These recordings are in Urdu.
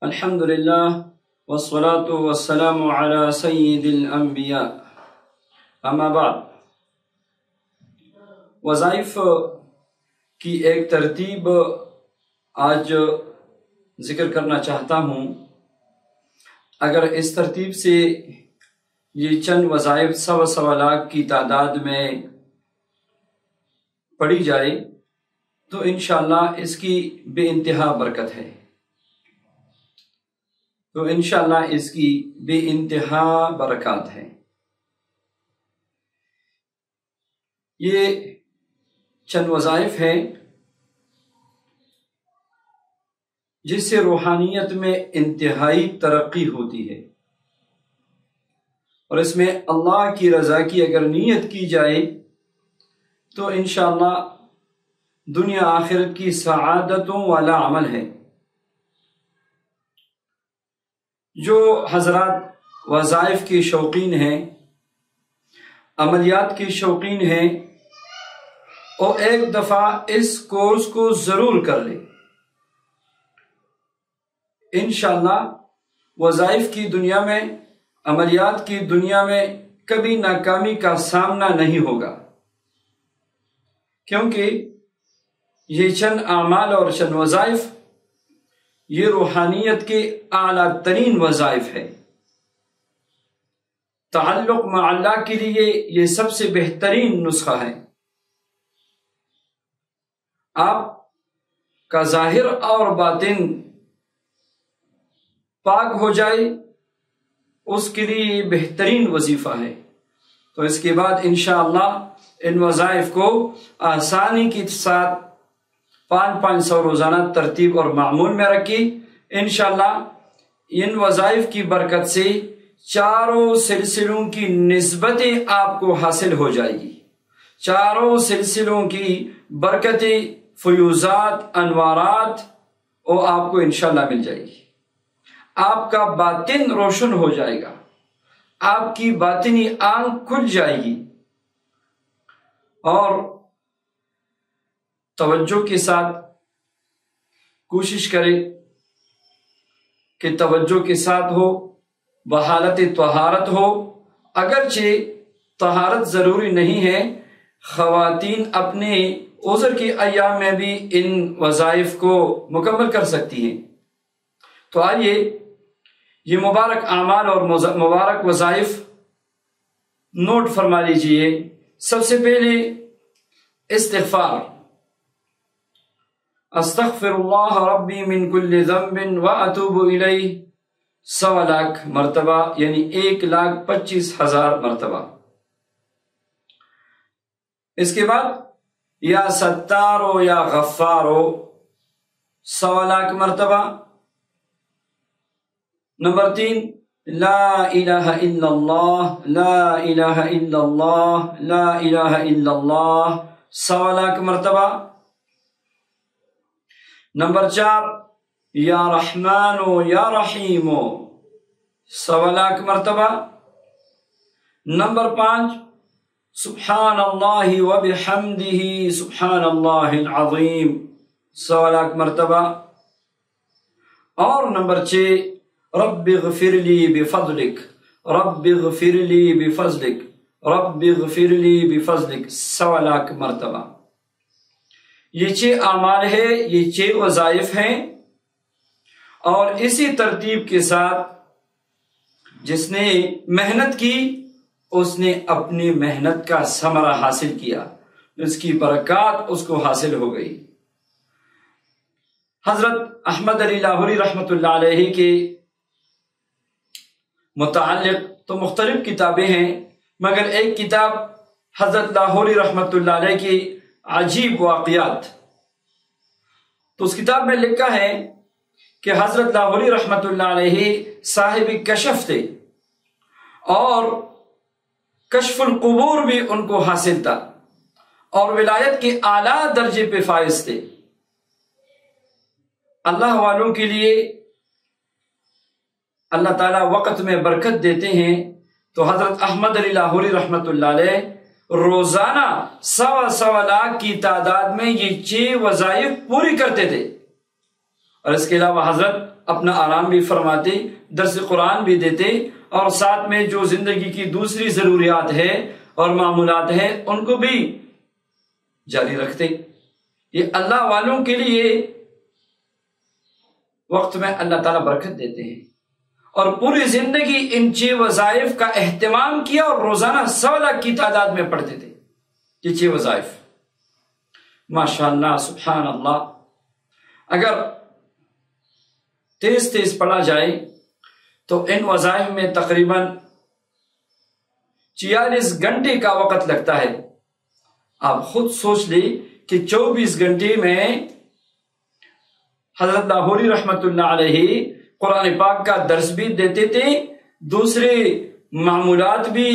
الحمد للہ والصلاة والسلام علی سید الانبیاء اما بعد، وظائف کی ایک ترتیب آج ذکر کرنا چاہتا ہوں۔ اگر اس ترتیب سے یہ چند وظائف سوا لاکھ کی تعداد میں پڑھی جائے تو انشاءاللہ اس کی بے انتہا برکت ہے، اس کی بے انتہا برکات ہے۔ یہ چند وظائف ہیں جس سے روحانیت میں انتہائی ترقی ہوتی ہے، اور اس میں اللہ کی رضا کی اگر نیت کی جائے تو انشاءاللہ دنیا آخرت کی سعادتوں والا عمل ہے۔ جو حضرات وظائف کے شوقین ہیں، عملیات کے شوقین ہیں، وہ ایک دفعہ اس کورس کو ضرور کر لیں۔ انشاءاللہ وظائف کی دنیا میں، عملیات کی دنیا میں کبھی ناکامی کا سامنا نہیں ہوگا، کیونکہ یہ چند اعمال اور چند وظائف یہ روحانیت کے اعلیٰ ترین وظائف ہے۔ تعلق مع اللہ کے لیے یہ سب سے بہترین نسخہ ہے۔ آپ کا ظاہر اور باطن پاک ہو جائے، اس کے لیے یہ بہترین وظیفہ ہے۔ تو اس کے بعد انشاءاللہ ان وظائف کو آسانی کے ساتھ 500 روزانہ ترتیب اور معمول میں رکھی۔ انشاءاللہ ان وظائف کی برکت سے چاروں سلسلوں کی نسبتیں آپ کو حاصل ہو جائے گی، چاروں سلسلوں کی برکتیں، فیوزات، انوارات وہ آپ کو انشاءاللہ مل جائے گی۔ آپ کا باطن روشن ہو جائے گا، آپ کی باطنی آنکھ کھل جائے گی، اور توجہ کے ساتھ کوشش کرے کہ توجہ کے ساتھ ہو، بحالت طہارت ہو۔ اگرچہ طہارت ضروری نہیں ہے، خواتین اپنے عذر کے ایام میں بھی ان وظائف کو مکمل کر سکتی ہیں۔ تو آئیے یہ مبارک اعمال اور مبارک وظائف نوٹ فرما لیجئے۔ سب سے پہلے استغفار، استغفر اللہ ربی من کل ذنب واتوب الیہ 100 لاکھ مرتبہ، یعنی 1,25,000 مرتبہ۔ اس کے بعد یا ستارو یا غفارو 100 لاکھ مرتبہ۔ نمبر 3 لا الہ الا اللہ، لا الہ الا اللہ، لا الہ الا اللہ 100 لاکھ مرتبہ۔ نمبر 4 یا رحمانو یا رحیمو 100 لاکھ مرتبہ۔ نمبر 5 سبحان اللہ وبحمدہ سبحان اللہ العظیم 100 لاکھ مرتبہ۔ اور نمبر 6 رب اغفر لی بفضلک، رب اغفر لی بفضلک، رب اغفر لی بفضلک 100 لاکھ مرتبہ۔ یہ 6 اعمال ہے، یہ 6 وظائف ہیں، اور اسی ترتیب کے ساتھ جس نے محنت کی اس نے اپنی محنت کا ثمرہ حاصل کیا، اس کی برکات اس کو حاصل ہو گئی۔ حضرت احمد علی لاہوری رحمۃ اللہ علیہ کے متعلق تو مختلف کتابیں ہیں، مگر ایک کتاب حضرت لاہوری رحمۃ اللہ علیہ کی عجیب واقعات، تو اس کتاب میں لکھا ہے کہ حضرت لاہوری رحمۃ اللہ علیہ صاحب کشف تھے، اور کشف القبور بھی ان کو حاصل تھا، اور ولایت کے اعلیٰ درجے پہ فائز تھے۔ اللہ والوں کے لیے اللہ تعالیٰ وقت میں برکت دیتے ہیں، تو حضرت احمد علی لاہوری رحمۃ اللہ علیہ روزانہ 100 لاکھ کی تعداد میں یہ 6 وظائف پوری کرتے تھے، اور اس کے علاوہ حضرت اپنا آرام بھی فرماتے، درس قرآن بھی دیتے، اور ساتھ میں جو زندگی کی دوسری ضروریات ہے اور معمولات ہیں ان کو بھی جاری رکھتے۔ یہ اللہ والوں کے لیے وقت میں اللہ تعالیٰ برکت دیتے ہیں، اور پوری زندگی ان 6 وظائف کا اہتمام کیا، اور روزانہ 100 لاکھ کی تعداد میں پڑھتے تھے یہ 6 وظائف۔ ماشاءاللہ، سبحان اللہ، اگر تیز تیز پڑھا جائے تو ان وظائف میں تقریباً 46 گھنٹے کا وقت لگتا ہے۔ آپ خود سوچ لیں کہ 24 گھنٹے میں حضرت لاہوری رحمت اللہ علیہ قرآن پاک کا درس بھی دیتے تھے، دوسرے معمولات بھی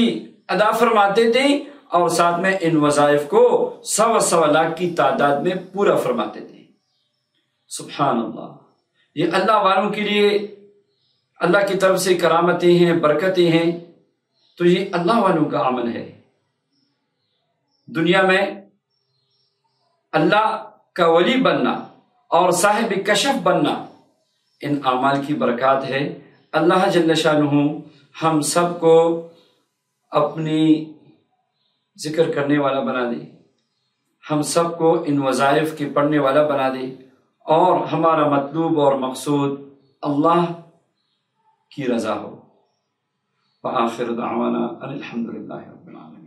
ادا فرماتے تھے، اور ساتھ میں ان وظائف کو 100 لاکھ کی تعداد میں پورا فرماتے تھے۔ سبحان اللہ، یہ اللہ والوں کے لیے اللہ کی طرف سے کرامتیں ہیں، برکتیں ہیں، تو یہ اللہ والوں کا عمل ہے۔ دنیا میں اللہ کا ولی بننا اور صاحب کشف بننا ان اعمال کی برکات ہے۔ اللہ جل شانہ ہم سب کو اپنی ذکر کرنے والا بنا دے، ہم سب کو ان وظائف کے پڑھنے والا بنا دے، اور ہمارا مطلوب اور مقصود اللہ کی رضا ہو۔ وآخر دعوانا ان الحمد للہ رب العالمین۔